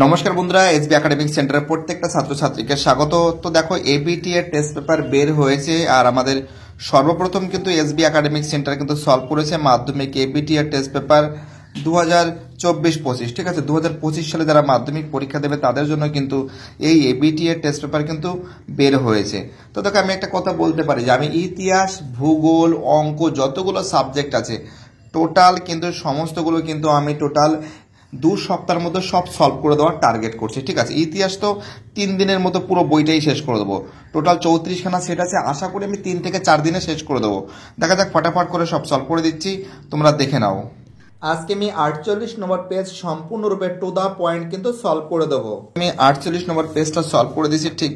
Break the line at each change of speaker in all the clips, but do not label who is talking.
নমস্কার বন্ধুরা, SB academic সেন্টারের প্রত্যেকটা ছাত্রছাত্রীকে স্বাগত। তো দেখো, এবিটি এর টেস্ট পেপার বের হয়েছে আর আমাদের সর্বপ্রথম কিন্তু এসবি একাডেমিক সেন্টার কিন্তু সলভ করেছে মাধ্যমিক এবিটি এর টেস্ট পেপার 2024-25। ঠিক আছে, 2025 সালে যারা মাধ্যমিক পরীক্ষা দেবে তাদের জন্য কিন্তু এই এবিটি এর টেস্ট পেপার কিন্তু বের হয়েছে। তো দেখো, আমি একটা কথা বলতে পারি যে আমি ইতিহাস, ভূগোল, অঙ্ক যতগুলো সাবজেক্ট আছে টোটাল কিন্তু সমস্তগুলো কিন্তু আমি টোটাল 2 সপ্তাহের মধ্যে সব সলভ করে দেওয়ার টার্গেট করছি। ঠিক আছে, ইতিহাস তো 3 দিনের মতো পুরো বইটাই শেষ করে দেবো। টোটাল 34খানা সেট আছে, আশা করি আমি 3 থেকে 4 দিনে শেষ করে দেবো। দেখা যাক, ফটাফট করে সব সলভ করে দিচ্ছি, তোমরা দেখে নাও। আজকে আমি 48 নম্বর পেজ সম্পূর্ণরূপে টু দা পয়েন্ট কিন্তু সলভ করে দেবো। আমি 48 নম্বর পেজটা সলভ করে দিচ্ছি। ঠিক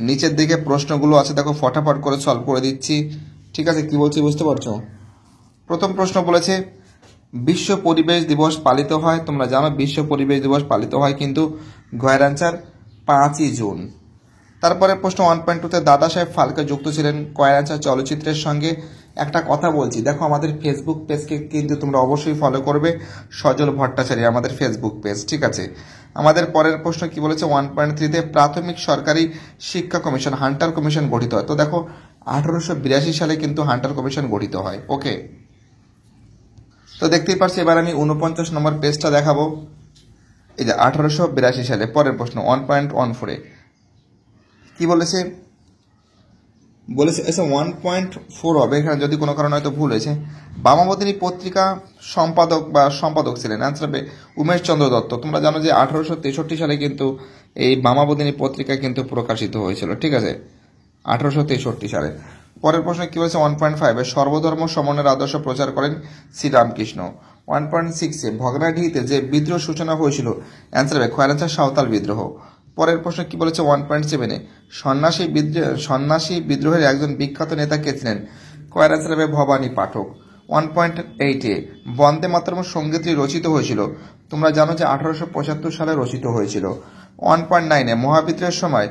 নিচের দিকে প্রশ্নগুলো আছে, দেখো ফটাফট করে সলভ করে দিচ্ছি। ঠিক আছে, কি বলছি বুঝতে পারছো? প্রথম প্রশ্ন বলেছে বিশ্ব পরিবেশ দিবস পালিত হয়, তোমরা জানো বিশ্ব পরিবেশ দিবস পালিত হয় কিন্তু গয়ের অ্যান্সার 5ই জুন। তারপরে প্রশ্ন 1.2-তে দাদা সাহেব ফালকে যুক্ত ছিলেন কয়ের অ্যান্সার চলচ্চিত্রের সঙ্গে। একটা কথা বলছি, দেখো আমাদের ফেসবুক পেজকে কিন্তু তোমরা অবশ্যই ফলো করবে, সজল ভট্টাচারী আমাদের ফেসবুক পেজ। ঠিক আছে, আমাদের পরের প্রশ্ন কি বলেছে 1.3-তে প্রাথমিক সরকারি শিক্ষা কমিশন হান্টার কমিশন গঠিত হয়। তো দেখো 1882 সালে কিন্তু হান্টার কমিশন গঠিত হয়। ওকে, তো দেখতেই পাচ্ছি। এবার আমি 49 নম্বর পেজটা দেখাবো। এই যে 1882 সালে পরের প্রশ্ন 1.14-এ কি বলেছে এসে 1.4 হবে, এখানে যদি কোনো কারণে হয়তো ভুল হয়েছে। বামাবদিনী পত্রিকা সম্পাদক ছিলেন, অ্যান্সার হবে উমেশ চন্দ্র দত্ত। তোমরা জানো যে 1863 সালে কিন্তু এই বামাবদিনী পত্রিকা কিন্তু প্রকাশিত হয়েছিল। ঠিক আছে, 1863 সালে। পরের প্রশ্ন কি বলেছে 1.5-এ সর্বধর্ম সমন্বয়ের আদর্শ প্রচার করেন শ্রীরামকৃষ্ণ। 1.6-এ ভগ্নাঢিতে যে বিদ্রোহ সূচনা হয়েছিল, অ্যান্সার হবে খয়ের অ্যান্সার সাঁওতাল বিদ্রোহ। পরের প্রশ্ন কি বলেছে 1.7-এ সন্ন্যাসী বিদ্রোহের একজন বিখ্যাত নেতা কে ছিলেন, খয়ের অ্যান্সার হবে ভবানী পাঠক। 1.8-এ বন্দে মাতরম সঙ্গীতটি রচিত হয়েছিল, তোমরা জানো যে 1875 সালে রচিত হয়েছিল। 1.9-এ মহাবিদ্রোহের সময়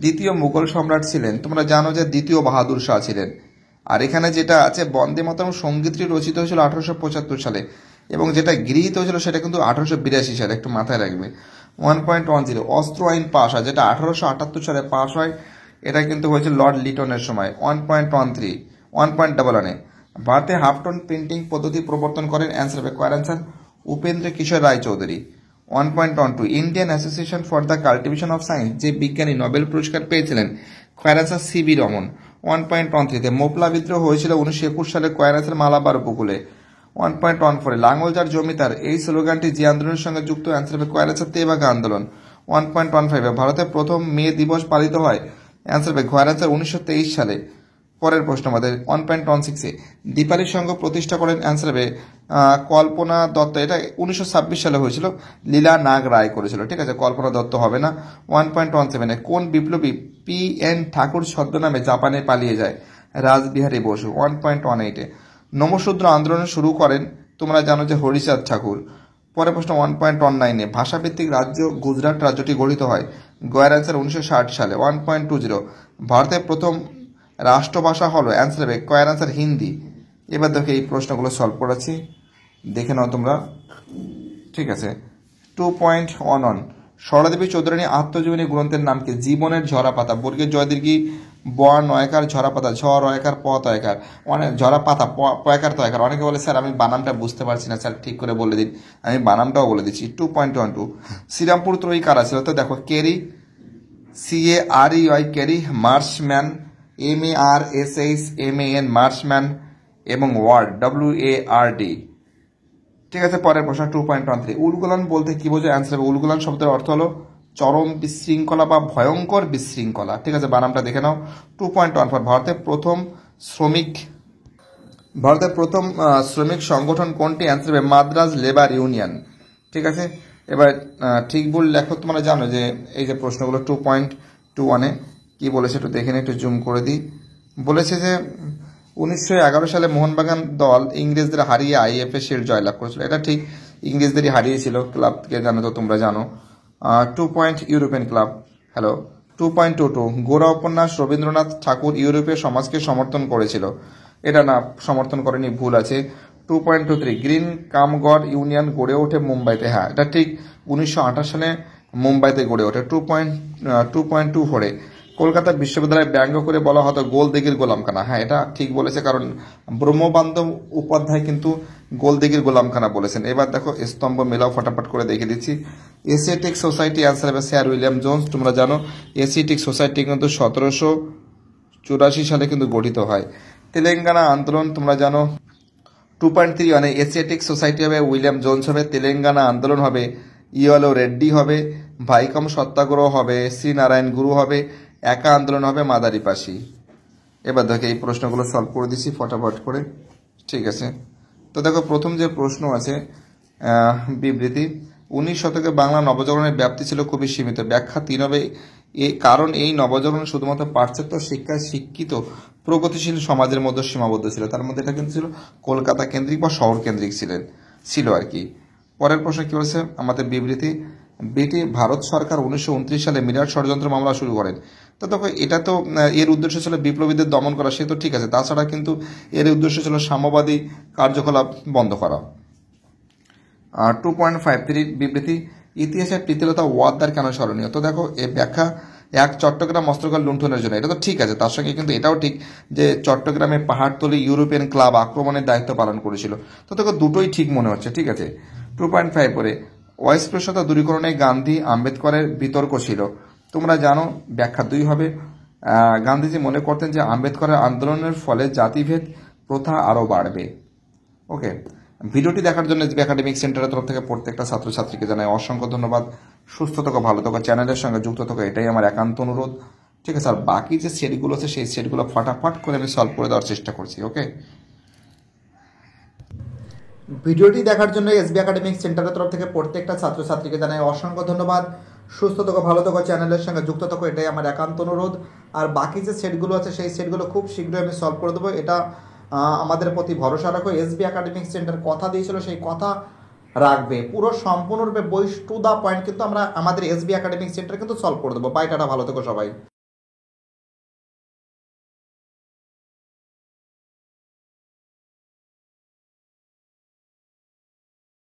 দ্বিতীয় মুঘল সম্রাট ছিলেন, তোমরা জানো যে দ্বিতীয় বাহাদুর শাহ ছিলেন। আর এখানে যেটা আছে বন্দে মাতরম সঙ্গীতটি রচিত হয়েছিল 1875 সালে এবং যেটা গৃহীত হয়েছিল সেটা কিন্তু 1882 সালে, একটু মাথায় রাখবে। 1.10 অস্ত্র আইন পাশ হয়, যেটা 1878 সালে পাশ হয়, এটা কিন্তু হয়েছে লর্ড লিটনের সময়। 1.11-এ ভারতে হাফটন প্রিন্টিং পদ্ধতি প্রবর্তন করেন, অ্যান্সার হবে কয়ের answer Upendra Kishore Roy Chowdhury. 1.12 Indian association for the cultivation of science যে বিজ্ঞানী নোবেল পুরস্কার পেয়েছিলেন, কয়ের অ্যান্সার সিবি রমন। 1.13-তে মোপলা বিদ্রোহ হয়েছিল 1921 সালে, কয়ের অ্যান্সার মালাবার উপকূলে। 1.14-এ লাঙ্গল যার জমিদার এই স্লোগানটি যে আন্দোলনের সঙ্গে যুক্ত, অ্যান্সার হবে কয়ের অ্যান্সার তেভাগা আন্দোলন। 1.15-এ ভারতের প্রথম মে দিবস পালিত হয়, অ্যান্সার হবে কয়ের অ্যান্সার 1923 সালে। পরের প্রশ্ন আমাদের 1.16-এ দীপালি সংঘ প্রতিষ্ঠা করেন, অ্যান্সার হবে কল্পনা দত্ত। এটা 1926 সালে হয়েছিল, লীলা নাগ রায় করেছিল। ঠিক আছে, কল্পনা দত্ত হবে না। 1.17-এ কোন বিপ্লবী PN ঠাকুর ছদ্মনামে জাপানে পালিয়ে যায়, রাসবিহারী বসু। 1.18-এ নমশূদ্র আন্দোলন শুরু করেন, তোমরা জানো যে হরিচাঁদ ঠাকুর। পরের প্রশ্ন 1.19-এ ভাষাভিত্তিক রাজ্য গুজরাট রাজ্যটি গঠিত হয়, গয়ের অ্যান্সার 1960 সালে। 1.20 ভারতের প্রথম রাষ্ট্রভাষা হলো, অ্যান্সার হবে কয়ের অ্যান্সার হিন্দি। এবার দেখো এই প্রশ্নগুলো সলভ করাচ্ছি, দেখে নাও তোমরা। ঠিক আছে, 2.11 সরলাদেবী চৌধুরানী আত্মজীবনী গ্রন্থের নাম কি, জীবনের ঝরাপাতা। বর্গের জয়দীর্ঘী ব নয়কার ঝরাপাতা, ঝ রয়কার প তয়কার, অনেক ঝরাপাতা পয়কার তয়কার। অনেকে বলে স্যার আমি বানামটা বুঝতে পারছি না, স্যার ঠিক করে বলে দিন। আমি বানামটাও বলে দিচ্ছি। 2.12 শ্রীরামপুর ত্রয়ী কারা ছিল, তো দেখো Carey CAREY Carey, Marshman MARSHMAN Marshman এবং ওয়ার্ড WARD। ঠিক আছে, পরের প্রশ্ন 2.13 উলগুলান বলতে কি বোঝায়, অ্যান্সার হবে উলগুলান শব্দের অর্থ হলো চরম বিশৃঙ্খলা বা ভয়ঙ্কর বিশৃঙ্খলা। ঠিক আছে, বানামটা দেখে নাও। 2.14 ভারতের প্রথম শ্রমিক সংগঠন কোনটি, অ্যান্সার হবে মাদ্রাজ লেবার ইউনিয়ন। ঠিক আছে, এবার ঠিক ভুল লেখো। তোমরা জানো যে এই যে প্রশ্নগুলো 2.21-এ কি বলেছে একটু দেখে নিই, একটু জুম করে দিই। বলেছে যে 1911 সালে মোহনবাগান দল ইংরেজদের হারিয়ে IFA শিল্ড জয়লাভ করেছিল, এটা ঠিক, ইংরেজদেরই হারিয়েছিল। ক্লাবকে জানো তো, তোমরা জানো। 2. European club, hello. 2.22 গোরা উপন্যাস রবীন্দ্রনাথ ঠাকুর ইউরোপীয় সমাজকে সমর্থন করেছিল, এটা না, সমর্থন করেনি, ভুল আছে। 2.23 গ্রিন কামগড় ইউনিয়ন গড়ে ওঠে মুম্বাইতে, হ্যাঁ এটা ঠিক। 1928 সালে মুম্বাইতে গড়ে ওঠে। 2.24-এ কলকাতা বিশ্ববিদ্যালয় ব্যঙ্গ করে বলা হতো গোলদিঘির গোলামখানা। হ্যাঁ, এটা ঠিক বলেছে, কারণ ব্রহ্মবান্ধব উপাধ্যায় কিন্তু গোলদিঘির গোলামখানা বলেছেন। এবার দেখো স্তম্ভ মেলাও ফটাফট করে দেখে দিচ্ছি। এশিয়াটিক সোসাইটি অ্যান্সার হবে স্যার উইলিয়াম জোন্স। তোমরা জানো এশিয়াটিক সোসাইটি কিন্তু 1784 সালে কিন্তু গঠিত হয়। তেলেঙ্গানা আন্দোলন তোমরা জানো 2.31 এশিয়াটিক সোসাইটি হবে উইলিয়াম জোন্স হবে, তেলেঙ্গানা আন্দোলন হবে ইয়েলো রেড্ডি হবে, ভাইকম সত্যাগ্রহ হবে শ্রী নারায়ণ গুরু হবে, একা আন্দোলন হবে মাদারিপাশি। এবার দেখো এই প্রশ্নগুলো সলভ করে দিচ্ছি ফটাফট করে, ঠিক আছে। তো দেখো প্রথম যে প্রশ্ন আছে বিবৃতি, 19 শতকে বাংলা নবজাগরণের ব্যাপ্তি ছিল খুবই সীমিত। ব্যাখ্যা 3 হবে কারণ এই নবজাগরণ শুধুমাত্র পাশ্চাত্য শিক্ষায় শিক্ষিত প্রগতিশীল সমাজের মধ্যে সীমাবদ্ধ ছিল। তার মধ্যে এটা কিন্তু ছিল কলকাতা কেন্দ্রিক বা শহর কেন্দ্রিক ছিল আর কি। পরের প্রশ্ন কি বলছে আমাদের বিবৃতি, ভারত সরকার 1929 সালে মিরাট ষড়যন্ত্র মামলা শুরু করেন। তো দেখো এটা তো এর উদ্দেশ্য ছিল বিপ্লবীদের দমন করা, সে তো ঠিক আছে। তাছাড়া কিন্তু এর উদ্দেশ্য ছিল সাম্যবাদী কার্যকলাপ বন্ধ করা। 2.53 বিবৃতি, ইতিহাসের প্রীতিলতা ওয়াদ্দার কেন স্মরণীয়? তো দেখো এ ব্যাখ্যা, এক চট্টগ্রাম অস্ত্রকার লুণ্ঠনের জন্য। এটা তো ঠিক আছে, তার সঙ্গে কিন্তু এটাও ঠিক যে চট্টগ্রামে পাহাড়তলি ইউরোপিয়ান ক্লাব আক্রমণের দায়িত্ব পালন করেছিল। তো দেখো দুটোই ঠিক মনে হচ্ছে, ঠিক আছে। 2.5 পরে অস্পৃশ্যতা দূরীকরণে গান্ধী আম্বেদকরের বিতর্ক ছিল। তোমরা জানো ব্যাখ্যা 2 হবে গান্ধীজি মনে করতেন যে আম্বেদকরের আন্দোলনের ফলে জাতিভেদ প্রথা আরও বাড়বে। ওকে, ভিডিওটি দেখার জন্য এসবি একাডেমিক সেন্টারের তরফ থেকে প্রত্যেকটা ছাত্রছাত্রীকে জানাই অসংখ্য ধন্যবাদ। সুস্থ থাকো, ভালো থাকো, চ্যানেলের সঙ্গে যুক্ত থাকো, এটাই আমার একান্ত অনুরোধ, ঠিক আছে। আর বাকি যে সেটগুলো আছে সেই সেটগুলো ফটাফট করে আমি সলভ করে দেওয়ার চেষ্টা করছি। ওকে, ভিডিওটি দেখার জন্য এসবি একাডেমিক সেন্টারের তরফ থেকে প্রত্যেকটা ছাত্রছাত্রীকে জানাই অসংখ্য ধন্যবাদ। সুস্থ থাকো, ভালো থাকো, চ্যানেলের সঙ্গে যুক্ত থাকো, এটাই আমার একান্ত অনুরোধ। আর বাকি যে সেটগুলো আছে সেই সেটগুলো খুব শীঘ্রই আমি সলভ করে দেবো। এটা আমাদের প্রতি ভরসা রাখো। এসবি একাডেমিক সেন্টার কথা দিয়েছিল, সেই কথা রাখবে। পুরো সম্পূর্ণরূপে বই টু দা পয়েন্ট কিন্তু আমরা আমাদের এসবি একাডেমিক সেন্টার কিন্তু সলভ করে দেবো। বাই, টাটা, ভালো থেকো সবাই।